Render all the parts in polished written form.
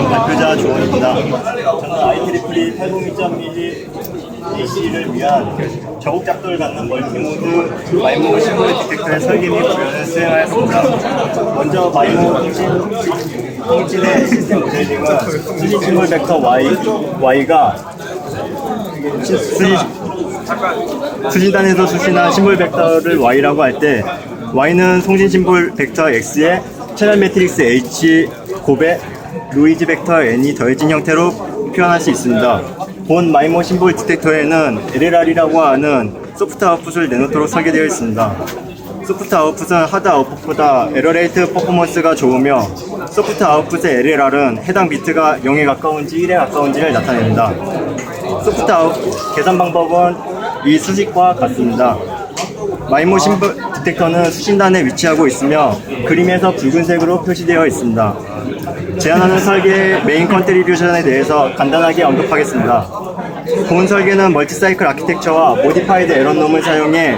발표자 조원입니다. 저는 IEEE 802.11 AC를 위한 저국 작도를 갖는 멀티모드 마이모 심볼 디텍터의 설계 및 구현을 수행하였습니다. 먼저 마이모 통진의 시스템 모델링은 수신 심볼 벡터 Y가 수신단에서 수신한 심볼 벡터를 Y라고 할 때 Y는 송신 심볼 벡터 X에 채널 매트릭스 H 곱에 노이즈 벡터 N이 더해진 형태로 표현할 수 있습니다. 본 마이모 심볼 디텍터에는 LLR이라고 하는 소프트 아웃풋을 내놓도록 설계되어 있습니다. 소프트 아웃풋은 하드 아웃풋보다 에러 레이트 퍼포먼스가 좋으며 소프트 아웃풋의 LLR은 해당 비트가 0에 가까운지 1에 가까운지를 나타냅니다. 소프트 아웃 계산 방법은 이 수식과 같습니다. 마이모 심볼 디텍터는 수신단에 위치하고 있으며 그림에서 붉은색으로 표시되어 있습니다. 제안하는 설계의 메인 컨트리뷰션에 대해서 간단하게 언급하겠습니다. 본 설계는 멀티사이클 아키텍처와 모디파이드 에런놈을 사용해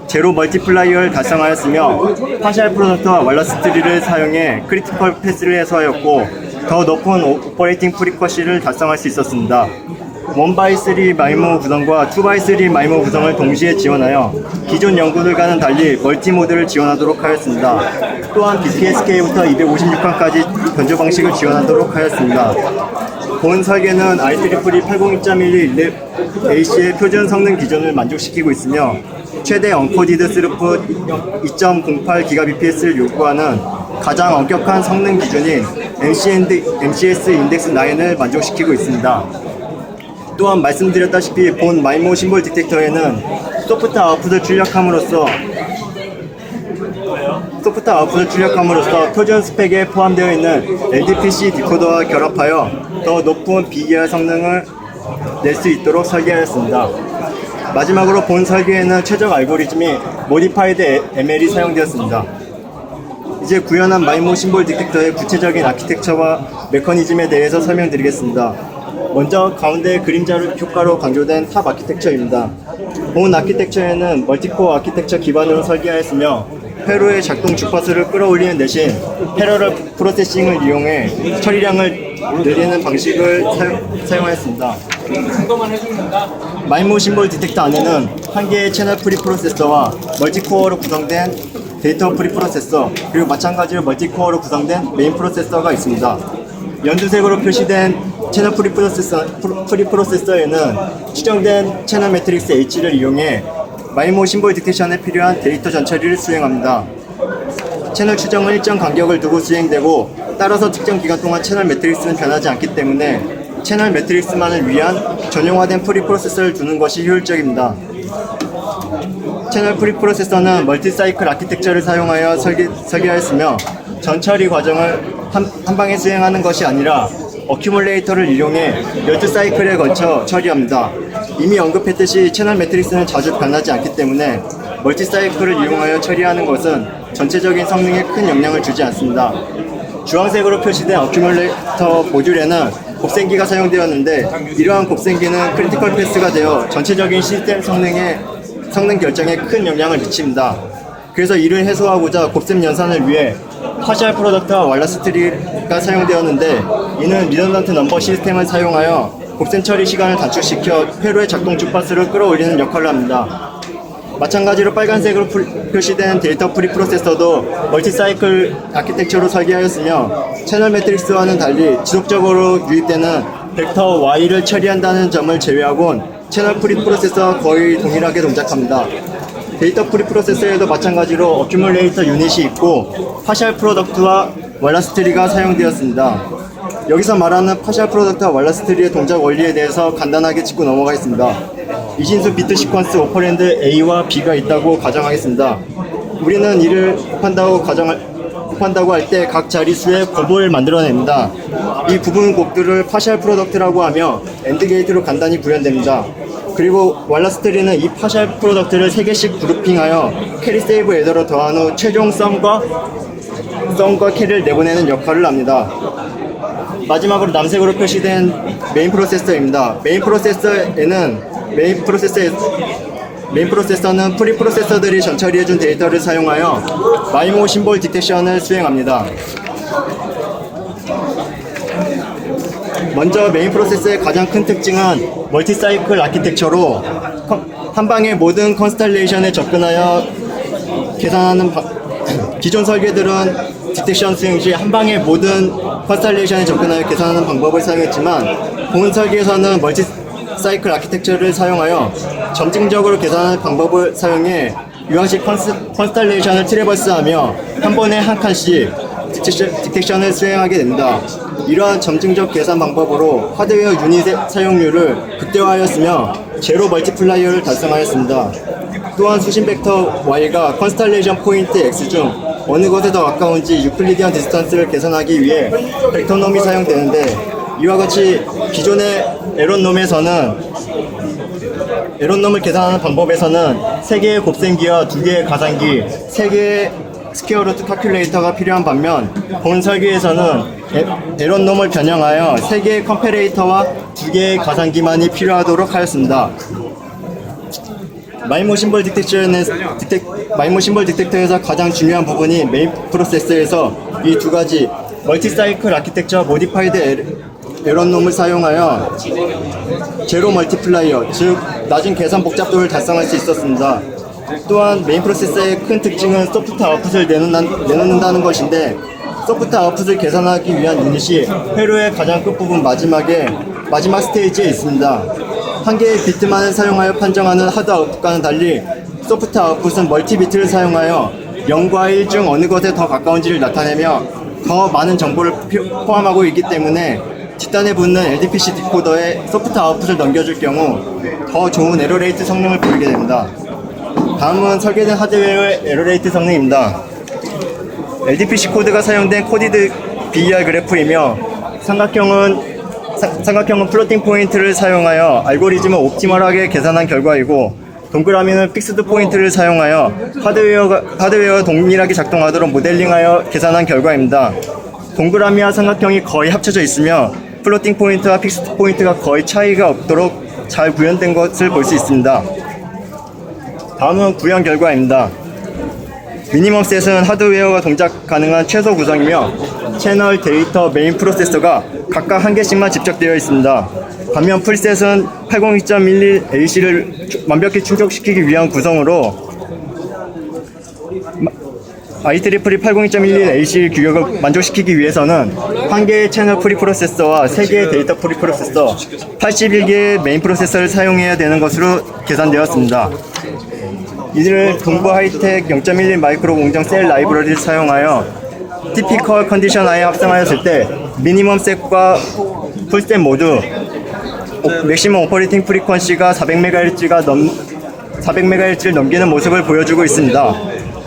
제로 멀티플라이어를 달성하였으며 파셜 프로덕트와 왈러스 트리를 사용해 크리티컬 패스를 해소하였고 더 높은 오퍼레이팅 프리쿼시를 달성할 수 있었습니다. 1x3 마이모 구성과 2x3 마이모 구성을 동시에 지원하여 기존 연구들과는 달리 멀티모드를 지원하도록 하였습니다. 또한 BPSK부터 256칸까지 변조 방식을 지원하도록 하였습니다. 본 설계는 IEEE 802.11 AC의 표준 성능 기준을 만족시키고 있으며 최대 언코디드 스루풋 2.08GBps를 요구하는 가장 엄격한 성능 기준인 MCS 인덱스 9을 만족시키고 있습니다. 또한 말씀드렸다시피 본 마이모 심볼 디텍터에는 소프트 아웃풋을 출력함으로써 표준 스펙에 포함되어 있는 LDPC 디코더와 결합하여 더 높은 비계열 성능을 낼 수 있도록 설계하였습니다. 마지막으로 본 설계에는 최적 알고리즘이 모디파이드 ML이 사용되었습니다. 이제 구현한 마이모 심볼 디텍터의 구체적인 아키텍처와 메커니즘에 대해서 설명드리겠습니다. 먼저 가운데 그림자 효과로 강조된 탑 아키텍처입니다. 본 아키텍처에는 멀티코어 아키텍처 기반으로 설계하였으며 회로의 작동 주파수를 끌어올리는 대신 패러럴 프로세싱을 이용해 처리량을 늘리는 방식을 사용하였습니다. 마이모 심볼 디텍터 안에는 한 개의 채널 프리프로세서와 멀티코어로 구성된 데이터 프리프로세서 그리고 마찬가지로 멀티코어로 구성된 메인 프로세서가 있습니다. 연두색으로 표시된 채널 프리프로세서에는 추정된 채널 매트릭스 H를 이용해 마이모 심볼 디텍션에 필요한 데이터 전처리를 수행합니다. 채널 추정은 일정 간격을 두고 수행되고 따라서 특정 기간 동안 채널 매트릭스는 변하지 않기 때문에 채널 매트릭스만을 위한 전용화된 프리프로세서를 두는 것이 효율적입니다. 채널 프리프로세서는 멀티사이클 아키텍처를 사용하여 설계하였으며 전처리 과정을 한 방에 수행하는 것이 아니라 어큐뮬레이터를 이용해 12사이클에 걸쳐 처리합니다. 이미 언급했듯이 채널 매트릭스는 자주 변하지 않기 때문에 멀티사이클을 이용하여 처리하는 것은 전체적인 성능에 큰 영향을 주지 않습니다. 주황색으로 표시된 어큐뮬레이터 모듈에는 곱셈기가 사용되었는데 이러한 곱셈기는 크리티컬 패스가 되어 전체적인 시스템 성능 결정에 큰 영향을 미칩니다. 그래서 이를 해소하고자 곱셈 연산을 위해 파셜 프로덕트와 왈러스 트리가 사용되었는데 이는 리던던트 넘버 시스템을 사용하여 곱셈 처리 시간을 단축시켜 회로의 작동 주파수를 끌어올리는 역할을 합니다. 마찬가지로 빨간색으로 표시된 데이터 프리프로세서도 멀티사이클 아키텍처로 설계하였으며 채널 매트릭스와는 달리 지속적으로 유입되는 벡터 Y를 처리한다는 점을 제외하곤 채널 프리프로세서와 거의 동일하게 동작합니다. 데이터 프리프로세서에도 마찬가지로 어큐뮬레이터 유닛이 있고 파셜 프로덕트와 왈러스 트리가 사용되었습니다. 여기서 말하는 파셜 프로덕트와 왈러스 트리의 동작 원리에 대해서 간단하게 짚고 넘어가겠습니다. 이진수 비트 시퀀스 오퍼랜드 A와 B가 있다고 가정하겠습니다. 우리는 이를 곱한다고 할 때 각 자릿수의 곱을 만들어냅니다. 이 부분 곱들을 파셜 프로덕트라고 하며 엔드 게이트로 간단히 구현됩니다. 그리고 왈러스 트리는 이 파셜 프로덕트를 3개씩 그룹핑하여 캐리 세이브 에더로 더한 후 최종 썸과 캐리를 내보내는 역할을 합니다. 마지막으로 남색으로 표시된 메인 프로세서입니다. 메인 프로세서는 프리프로세서들이 전처리해준 데이터를 사용하여 마이모 심볼 디텍션을 수행합니다. 먼저 메인 프로세서의 가장 큰 특징은 멀티사이클 아키텍처로 한 방에 모든 컨스텔레이션에 접근하여 계산하는 기존 설계들은 디텍션 수행 시 한 방에 모든 컨스텔레이션에 접근하여 계산하는 방법을 사용했지만 본 설계에서는 멀티사이클 아키텍처를 사용하여 점진적으로 계산하는 방법을 사용해 유한식 컨스텔레이션을 트래버스하며 한 번에 한 칸씩 디텍션을 수행하게 됩니다. 이러한 점진적 계산 방법으로 하드웨어 유닛의 사용률을 극대화하였으며 제로 멀티플라이어를 달성하였습니다. 또한 수신 벡터 y가 컨스텔레이션 포인트 x 중 어느 것에 더 가까운지 유클리디안 디스턴스를 계산하기 위해 벡터놈이 사용되는데, 이와 같이 기존의 에런놈을 계산하는 방법에서는 3개의 곱셈기와 2개의 가상기, 3개의 스퀘어루트 카큘레이터가 필요한 반면, 본 설계에서는 에런놈을 변형하여 3개의 컴패레이터와 2개의 가상기만이 필요하도록 하였습니다. 마이모 심볼 디텍터에서 가장 중요한 부분이 메인 프로세서에서 이 두 가지 멀티사이클 아키텍처 모디파이드 에런놈을 사용하여 제로 멀티플라이어, 즉 낮은 계산 복잡도를 달성할 수 있었습니다. 또한 메인 프로세서의 큰 특징은 소프트 아웃풋을 내놓는다는 것인데, 소프트 아웃풋을 계산하기 위한 유닛이 회로의 가장 끝부분 마지막 스테이지에 있습니다. 한 개의 비트만을 사용하여 판정하는 하드 아웃풋과는 달리 소프트 아웃풋은 멀티비트를 사용하여 0과 1 중 어느 것에 더 가까운지를 나타내며 더 많은 정보를 포함하고 있기 때문에 뒷단에 붙는 LDPC 디코더에 소프트 아웃풋을 넘겨줄 경우 더 좋은 에러레이트 성능을 보이게 됩니다. 다음은 설계된 하드웨어의 에러레이트 성능입니다. LDPC 코드가 사용된 코디드 BER 그래프이며 삼각형은 플로팅 포인트를 사용하여 알고리즘을 옵티멀하게 계산한 결과이고, 동그라미는 픽스드 포인트를 사용하여 하드웨어가 동일하게 작동하도록 모델링하여 계산한 결과입니다. 동그라미와 삼각형이 거의 합쳐져 있으며 플로팅 포인트와 픽스드 포인트가 거의 차이가 없도록 잘 구현된 것을 볼 수 있습니다. 다음은 구현 결과입니다. 미니멈 셋은 하드웨어가 동작 가능한 최소 구성이며 채널, 데이터, 메인 프로세서가 각각 한 개씩만 집적되어 있습니다. 반면 풀셋은 802.11ac를 완벽히 충족시키기 위한 구성으로 IEEE 802.11ac 규격을 만족시키기 위해서는 한 개의 채널 프리프로세서와 3개의 데이터 프리프로세서, 81개의 메인 프로세서를 사용해야 되는 것으로 계산되었습니다. 이들을 동부 하이텍 0.11 마이크로 공정 셀 라이브러리를 사용하여 티피컬 컨디션 하에 합성하였을 때 미니멈 셋과 풀셋 모두 맥시멈 오퍼레이팅 프리퀀시가 400MHz를 넘기는 모습을 보여주고 있습니다.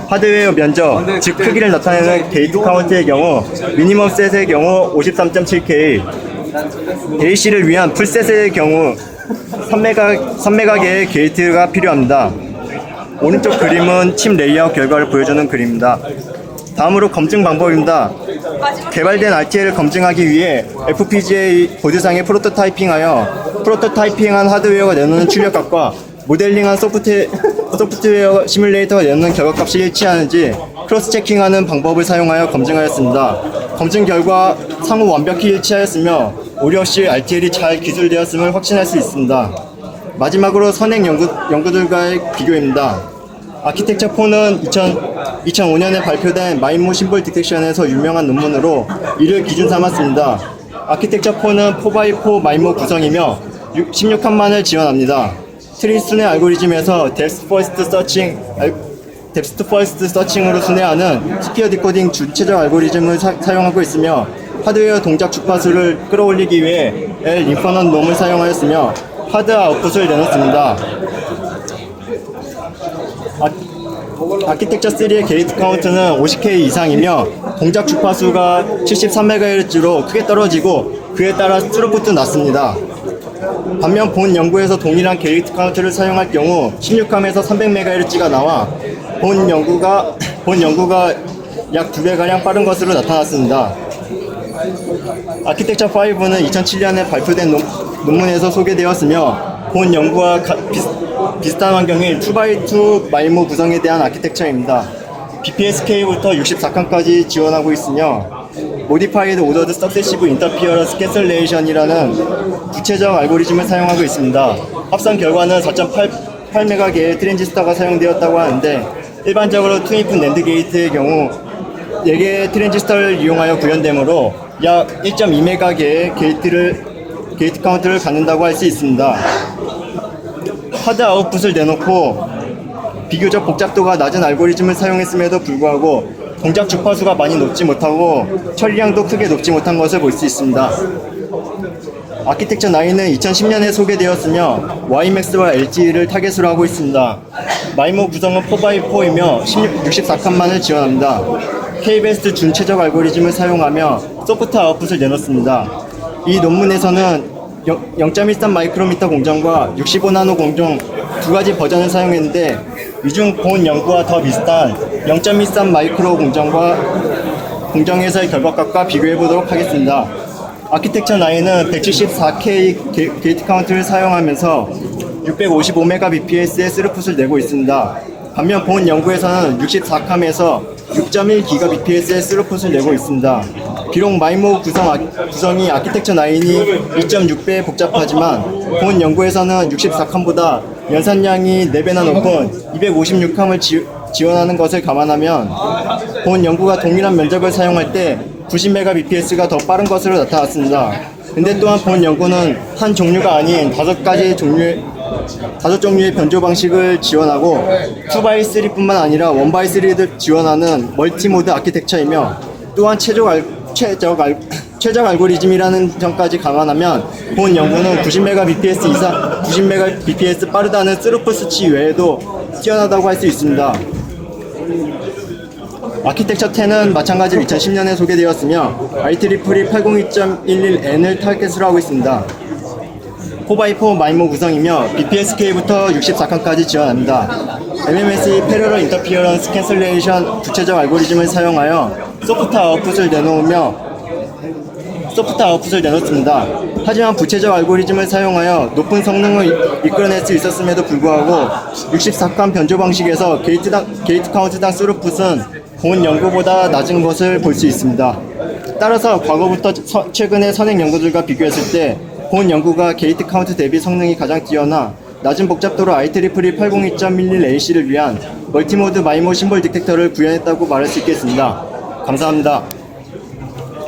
하드웨어 면적, 즉 크기를 나타내는 게이트 카운트의 경우 미니멈 셋의 경우 53.7K, AC를 위한 풀셋의 경우 3메가계의 게이트가 필요합니다. 오른쪽 그림은 칩 레이아웃 결과를 보여주는 그림입니다. 다음으로 검증 방법입니다. 개발된 RTL을 검증하기 위해 FPGA 보드상에 프로토타이핑한 하드웨어가 내놓는 출력값과 모델링한 소프트웨어 시뮬레이터가 내놓는 결과값이 일치하는지 크로스 체킹하는 방법을 사용하여 검증하였습니다. 검증 결과 상호 완벽히 일치하였으며 오류 없이 RTL이 잘 기술되었음을 확신할 수 있습니다. 마지막으로 선행 연구들과의 비교입니다. 아키텍처 4는 2005년에 발표된 마이모 심볼 디텍션에서 유명한 논문으로 이를 기준 삼았습니다. 아키텍처 4는 4x4 마이모 구성이며 16칸만을 지원합니다. 트리 순회 알고리즘에서 뎁스트 퍼스트 서칭으로 순회하는 스퀘어 디코딩 준체적 알고리즘을 사용하고 있으며 하드웨어 동작 주파수를 끌어올리기 위해 L 인퍼넌트 놈을 사용하였으며 하드 아웃풋을 내놓습니다. 아키텍처 3의 게이트 카운트는 50K 이상이며 동작 주파수가 73MHz로 크게 떨어지고 그에 따라 스루풋도 낮습니다. 반면 본 연구에서 동일한 게이트 카운트를 사용할 경우 16칸에서 300MHz가 나와 본 연구가 약 2배가량 빠른 것으로 나타났습니다. 아키텍처 5는 2007년에 발표된 논문에서 소개되었으며 본 연구와 비슷한 환경인 2x2 마이모 구성에 대한 아키텍처입니다. BPSK부터 64칸까지 지원하고 있으며 Modified Ordered Successive Interference Cancellation이라는 구체적 알고리즘을 사용하고 있습니다. 합산 결과는 4.8MHz의 트랜지스터가 사용되었다고 하는데, 일반적으로 투인풋 낸드 게이트의 경우 4개의 트랜지스터를 이용하여 구현되므로 약 1.2MHz의 게이트 카운트를 갖는다고 할 수 있습니다. 하드 아웃풋을 내놓고 비교적 복잡도가 낮은 알고리즘을 사용했음에도 불구하고 동작 주파수가 많이 높지 못하고 처리량도 크게 높지 못한 것을 볼 수 있습니다. 아키텍처 9은 2010년에 소개되었으며 YMAX와 LTE를 타겟으로 하고 있습니다. 마이모 구성은 4x4이며 64칸만을 지원합니다. K-베스트 준최적 알고리즘을 사용하며 소프트 아웃풋을 내놓습니다. 이 논문에서는 0.13 마이크로미터 공정과 65나노 공정 두 가지 버전을 사용했는데, 이 중 본 연구와 더 비슷한 0.13 마이크로 공정에서의 결과값과 비교해 보도록 하겠습니다. 아키텍처 9은 174K 게이트 카운트를 사용하면서 655Mbps의 스루풋을 내고 있습니다. 반면 본 연구에서는 64캄에서 6.1GBps의 스루풋을 내고 있습니다. 비록 마이모 구성이 아키텍처 9이 2.6배 복잡하지만 본 연구에서는 64캄보다 연산량이 4배나 높은 256캄을 지원하는 것을 감안하면 본 연구가 동일한 면적을 사용할 때 90Mbps가 더 빠른 것으로 나타났습니다. 근데 또한 본 연구는 한 종류가 아닌 5종류의 변조 방식을 지원하고 2x3뿐만 아니라 1x3를 지원하는 멀티모드 아키텍처이며, 또한 최적 알고리즘이라는 점까지 감안하면 본 연구는 90Mbps 빠르다는 스루풋 수치 외에도 뛰어나다고 할 수 있습니다. 아키텍처 10은 마찬가지로 2010년에 소개되었으며 IEEE 802.11n을 타겟으로 하고 있습니다. 4x4 마이모 구성이며 BPSK부터 64칸까지 지원합니다. MMS의 Parallel Interference Cancellation 구체적 알고리즘을 사용하여 소프트 아웃풋을 내놓습니다. 하지만 부체적 알고리즘을 사용하여 높은 성능을 이끌어낼 수 있었음에도 불구하고 64칸 변조 방식에서 게이트 카운트당 스루풋은 본 연구보다 낮은 것을 볼 수 있습니다. 따라서 과거부터 최근의 선행 연구들과 비교했을 때 본 연구가 게이트 카운트 대비 성능이 가장 뛰어나 낮은 복잡도로 IEEE 802.11ac를 위한 멀티모드 마이모 심볼 디텍터를 구현했다고 말할 수 있겠습니다. 감사합니다.